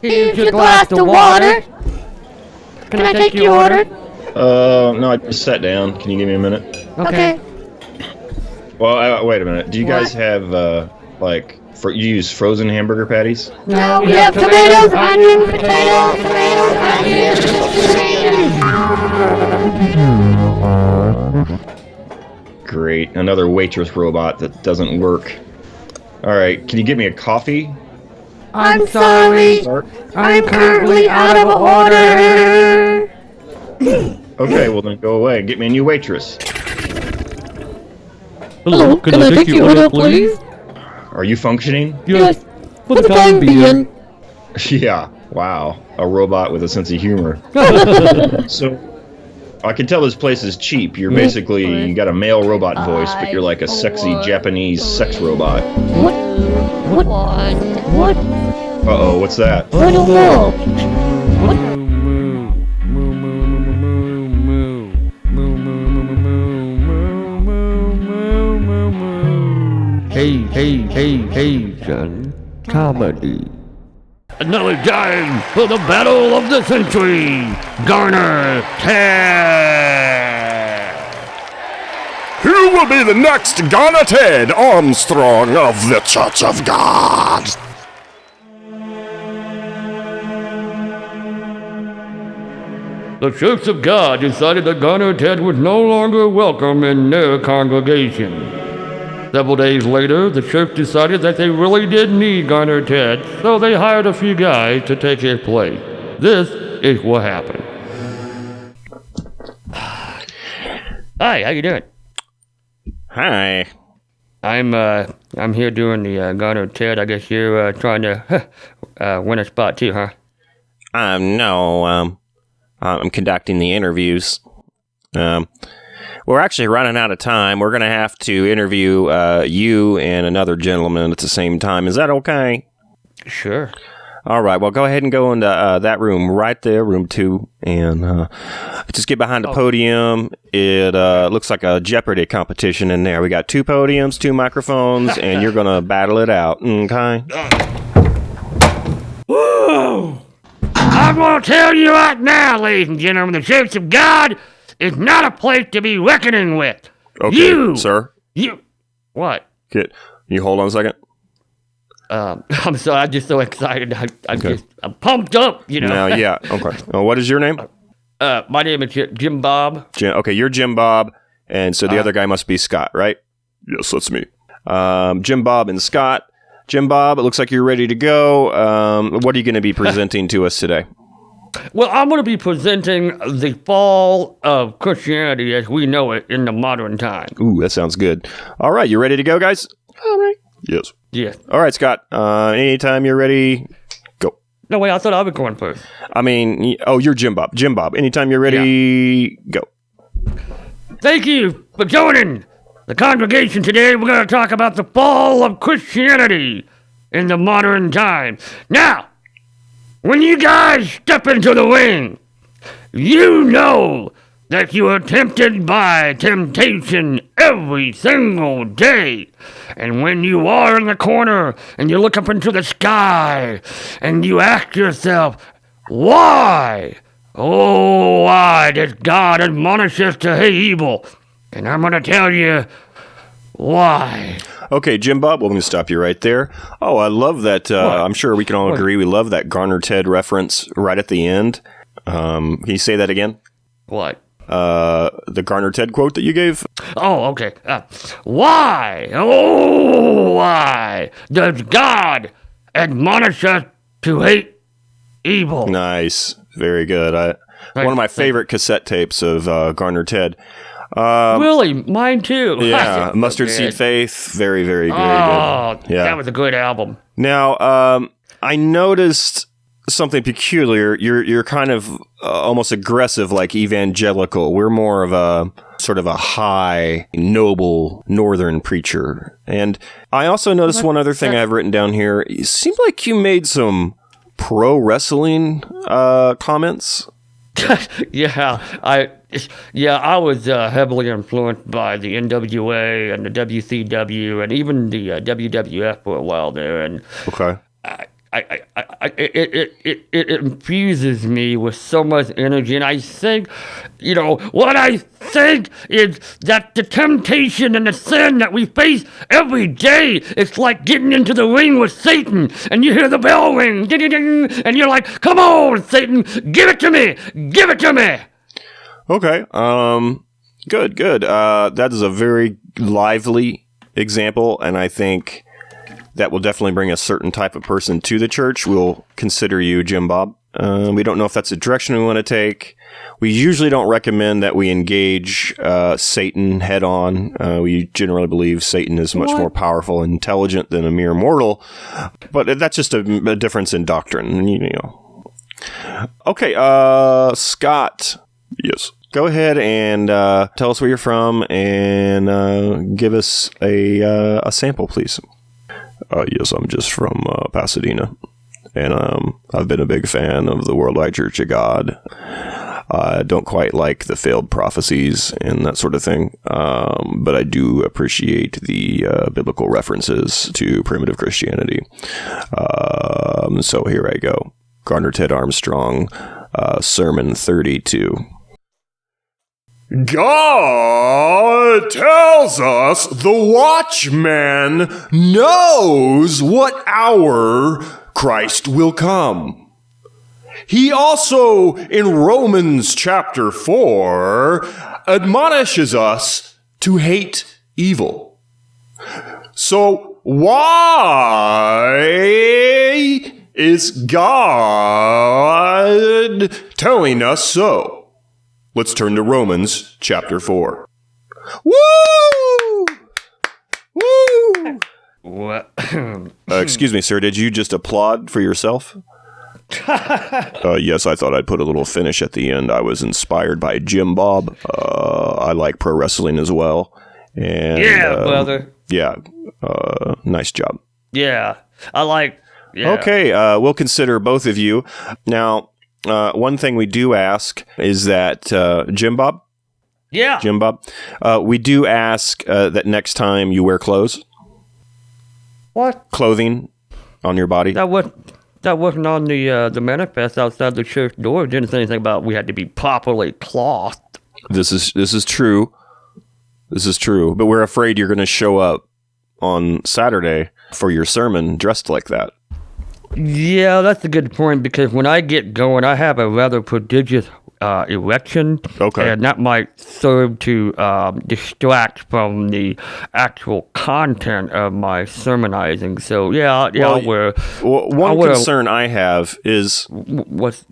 Here's your glass of water. Can I take your order? No, I just sat down. Can you give me a minute? Okay. Well, wait a minute. Do you guys have, you use frozen hamburger patties? No, we have tomatoes, onions, potatoes, Great. Another waitress robot that doesn't work. Alright, can you get me a coffee? I'm sorry. I'm currently out of order. Okay, well then go away and get me a new waitress. Hello, can I take your order, please? Are you functioning? Yes, for the time being. Yeah, wow. A robot with a sense of humor. So, I can tell this place is cheap. You got a male robot voice, but you're like a sexy Japanese sex robot. What? Uh-oh, what's that? I don't know. Asian comedy. Another time for the battle of the century, Garner Ted. Who will be the next Garner Ted Armstrong of the Church of God? The Church of God decided that Garner Ted was no longer welcome in their congregation. Several days later, the church decided that they really did need Garner Ted, so they hired a few guys to take his place. This is what happened. Hi, how you doing? Hi. I'm here doing the Garner Ted. I guess you're trying to win a spot too, huh? No, I'm conducting the interviews. We're actually running out of time. We're going to have to interview you and another gentleman at the same time. Is that okay? Sure. All right. Well, go ahead and go into that room right there, room 2, and just get behind the podium. It looks like a Jeopardy competition in there. We got 2 podiums, 2 microphones, and you're going to battle it out. Okay? Whoa! I'm going to tell you right now, ladies and gentlemen, the Church of God is not a place to be reckoning with. Okay, sir. What? Can you hold on a second? I'm sorry. I'm just so excited. I'm pumped up. Now, yeah. Okay. What is your name? My name is Jim Bob. Okay, you're Jim Bob, and so the other guy must be Scott, right? Yes, that's me. Jim Bob and Scott. Jim Bob, it looks like you're ready to go. What are you going to be presenting to us today? Well, I'm going to be presenting the fall of Christianity as we know it in the modern time. Ooh, that sounds good. All right, you ready to go, guys? All right. Yes. Yes. All right, Scott. Anytime you're ready, go. No, wait, I thought I was going first. You're Jim Bob. Jim Bob, anytime you're ready, go. Thank you for joining the congregation today. We're going to talk about the fall of Christianity in the modern time. Now, when you guys step into the ring, you know that you are tempted by temptation every single day. And when you are in the corner and you look up into the sky and you ask yourself, why? Oh, why does God admonish us to hate evil? And I'm going to tell you why. Okay, Jim Bob, we're going to stop you right there. Oh, I love that. I'm sure we can all agree. We love that Garner Ted reference right at the end. Can you say that again? What? The Garner Ted quote that you gave? Oh, okay. Why? Oh, why does God admonish us to hate evil? Nice. Very good. One of my favorite cassette tapes of Garner Ted. Really? Mine too. Yeah, Mustard Seed Faith. Very, very good. Oh, yeah. That was a good album. Now, I noticed something peculiar. You're kind of almost aggressive, like evangelical. We're more of a sort of a high, noble northern preacher. And I also noticed one other thing I've written down here. It seemed like you made some pro wrestling comments. I was heavily influenced by the NWA and the WCW and even the WWF for a while there. And okay, I it infuses me with so much energy. And I think, what I think is that the temptation and the sin that we face every day, it's like getting into the ring with Satan, and you hear the bell ring, ding, ding, ding, and you're like, come on, Satan, give it to me, give it to me. Okay, good. That is a very lively example, and I think that will definitely bring a certain type of person to the church. We'll consider you, Jim Bob. We don't know if that's a direction we want to take. We usually don't recommend that we engage Satan head on. We generally believe Satan is much more powerful and intelligent than a mere mortal, but that's just a difference in doctrine. Okay, Scott. Yes. Go ahead and tell us where you're from and give us a sample, please. Yes, I'm just from Pasadena, and I've been a big fan of the Worldwide Church of God. I don't quite like the failed prophecies and that sort of thing, but I do appreciate the biblical references to primitive Christianity. So here I go. Garner Ted Armstrong, Sermon 32. God tells us the watchman knows what hour Christ will come. He also, in Romans chapter 4, admonishes us to hate evil. So why is God telling us so? Let's turn to Romans chapter 4. Woo! Woo! What? Excuse me, sir. Did you just applaud for yourself? Yes, I thought I'd put a little finish at the end. I was inspired by Jim Bob. I like pro wrestling as well. And, brother. Yeah. Nice job. Yeah. Yeah. Okay. We'll consider both of you. Now, one thing we do ask is that, Jim Bob? Yeah. Jim Bob? We do ask that next time you wear clothes. What? Clothing on your body. That wasn't on the manifest outside the church door. It didn't say anything about we had to be properly clothed. This is true. This is true. But we're afraid you're going to show up on Saturday for your sermon dressed like that. Yeah, that's a good point, because when I get going, I have a rather prodigious erection. Okay. And that might serve to distract from the actual content of my sermonizing. So, I'll wear... One concern I have is... What's...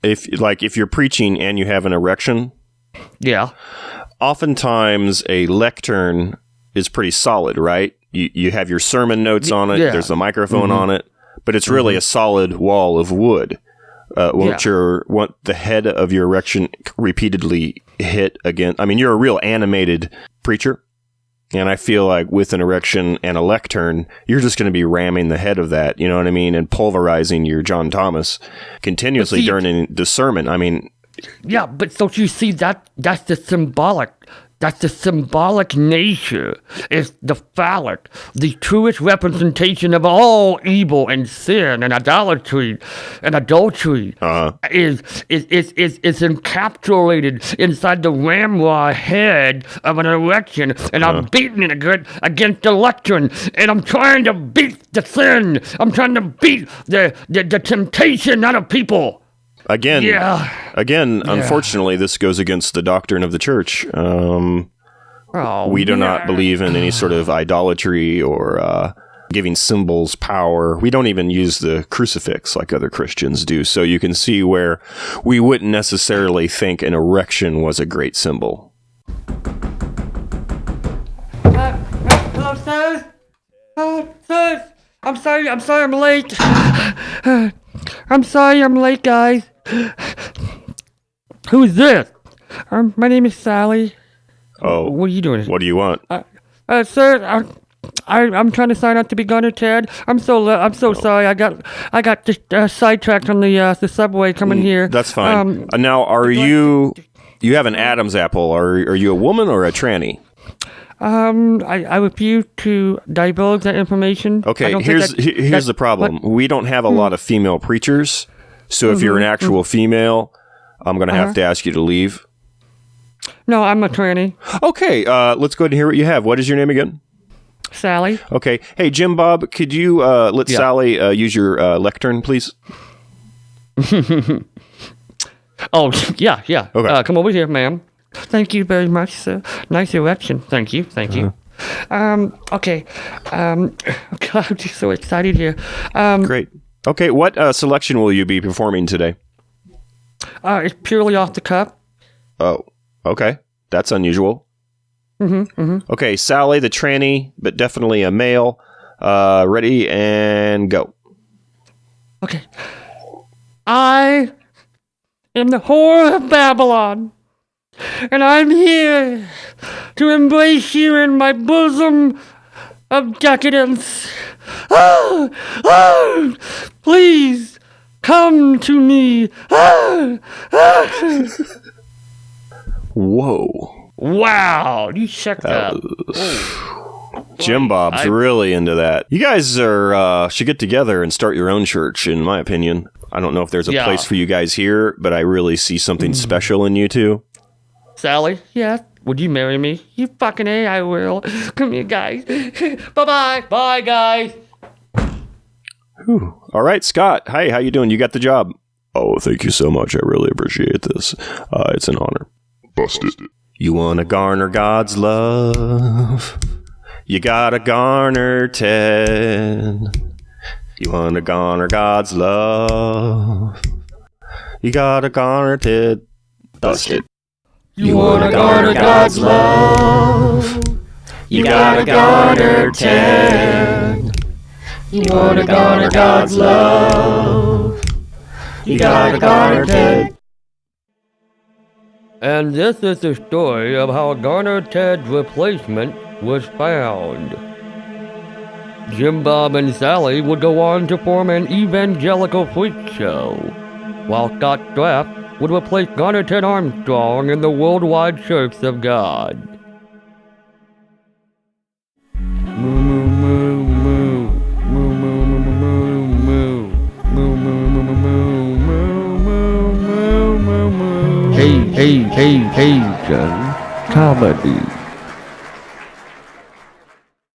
If you're preaching and you have an erection... Yeah. Oftentimes, a lectern is pretty solid, right? You have your sermon notes on it. Yeah. There's a microphone on it. But it's really a solid wall of wood. Want the head of your erection repeatedly hit again? I mean, you're a real animated preacher, and I feel like with an erection and a lectern, you're just going to be ramming the head of that, you know what I mean, and pulverizing your John Thomas continuously during the sermon. I mean, yeah, but don't you see that's the symbolic. That's the symbolic nature. It's the phallic, the truest representation of all evil and sin and idolatry and adultery. Is encapsulated inside the ramrod head of an erection, and I'm beating it against the lectern, and I'm trying to beat the sin. I'm trying to beat the temptation out of people. Again, unfortunately, this goes against the doctrine of the church. We do not believe in any sort of idolatry or giving symbols power. We don't even use the crucifix like other Christians do. So you can see where we wouldn't necessarily think an erection was a great symbol. Hello, sirs? Sirs? I'm sorry I'm late. I'm sorry I'm late, guys. Who's this? My name is Sally. Oh. What are you doing? What do you want? Sir, I'm trying to sign up to be Garner Ted. I'm so sorry. I got just sidetracked on the subway coming here. That's fine. Now, are you have an Adam's apple? Are you a woman or a tranny? I refuse to divulge that information. Okay, here's the problem. We don't have a lot of female preachers, so if you're an actual female, I'm going to have to ask you to leave. No, I'm a tranny. Okay, let's go ahead and hear what you have. What is your name again? Sally. Okay. Hey, Jim Bob, could you let Sally use your lectern, please? Oh, yeah. Okay. Come over here, ma'am. Thank you very much, sir. Nice erection. Thank you. Okay. God, I'm just so excited here. Great. Okay, what selection will you be performing today? It's purely off the cuff. Oh, okay. That's unusual. Okay, Sally, the tranny, but definitely a male. Ready and go. Okay. I am the whore of Babylon, and I'm here to embrace you in my bosom of decadence. Please come to me. Whoa. Wow, you checked out. Jim Bob's really into that. You guys should get together and start your own church, in my opinion. I don't know if there's a place for you guys here, but I really see something special in you two. Sally, yeah, would you marry me? You fucking A, I will. Come here, guys. Bye-bye. Bye, guys. Whew. All right, Scott. Hi, how you doing? You got the job. Oh, thank you so much. I really appreciate this. It's an honor. Busted. You want to garner God's love? You gotta garner Ted. You want to garner God's love? You gotta garner Ted. Busted. You wanna garner God's love? You gotta garner Ted. You wanna garner God's love? You gotta garner Ted. And this is the story of how Garner Ted's replacement was found. Jim Bob and Sally would go on to form an evangelical freak show, while Scott Strapp would replace Garner Ted Armstrong in the Worldwide Church of God. Hey, John. Comedy.